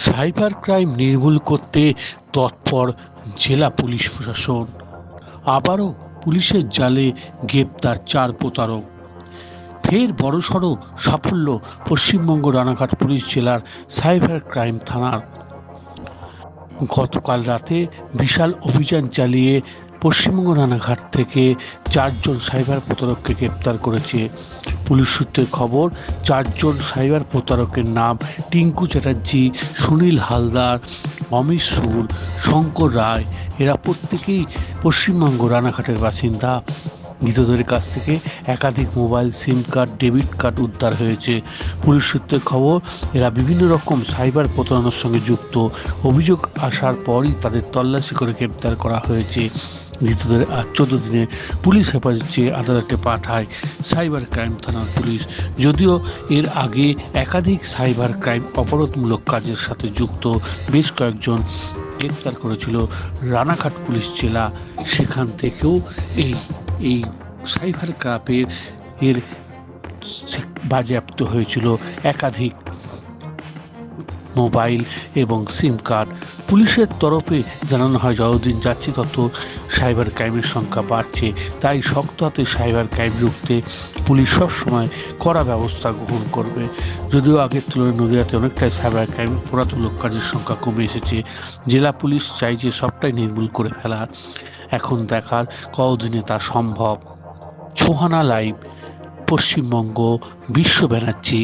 Cyber crime নির্মূল করতে তৎপর জেলা পুলিশ প্রশাসন। আবারও পুলিশের জালে গ্রেপ্তার 4 প্রতারক। ফের বড়সড় সাফল্য পশ্চিমবঙ্গ রানাঘাট পুলিশ জেলার সাইবার ক্রাইম থানার। গতকাল রাতে বিশাল অভিযান চালিয়ে পশ্চিমবঙ্গ রানাঘাট থেকে 4 জন সাইবার প্রতারককে গ্রেপ্তার করেছে পুলিশ সূত্রের খবর। 4 জন সাইবার প্রতারকের নাম টিঙ্কু চ্যাটার্জি, সুনীল হালদার, অমিত সুর, শঙ্কর রায়। এরা প্রত্যেকেই পশ্চিমবঙ্গ রানাঘাটের বাসিন্দা। ধৃতদের কাছ থেকে একাধিক মোবাইল, সিম কার্ড, ডেবিট কার্ড উদ্ধার হয়েছে। পুলিশ সূত্রের খবর, এরা বিভিন্ন রকম সাইবার প্রতারণার সঙ্গে যুক্ত। অভিযোগ আসার পরই তাদের তল্লাশি করে গ্রেপ্তার করা হয়েছে। ধৃতদের আজ 14 দিনে পুলিশ হেফাজত চেয়ে আদালতে পাঠায় সাইবার ক্রাইম থানার পুলিশ। যদিও এর আগে একাধিক সাইবার ক্রাইম অপরাধমূলক কাজের সাথে যুক্ত বেশ কয়েকজন গ্রেপ্তার করেছিল রানাঘাট পুলিশ জেলা। সেখান থেকেও এই এই সাইবার ক্রাইমের এর বাজেয়াপ্ত হয়েছিল একাধিক মোবাইল এবং সিম কার্ড। পুলিশের তরফে জানানো হয়, যতদিন যাচ্ছে তত সাইবার ক্রাইমের সংখ্যা বাড়ছে, তাই শক্ত হাতে সাইবার ক্রাইম রুখতে পুলিশ সবসময় কড়া ব্যবস্থা গ্রহণ করবে। যদিও আগের তুলনায় নদীয়াতে অনেকটাই সাইবার ক্রাইম অপরাধমূলক কাজের সংখ্যা কমে এসেছে। জেলা পুলিশ চাইছে সবটাই নির্মূল করে ফেলার। এখন দেখার কতদিনে তা সম্ভব। সোহানা লাইভ, পশ্চিমবঙ্গ, বিশ্ব ব্যানার্জি।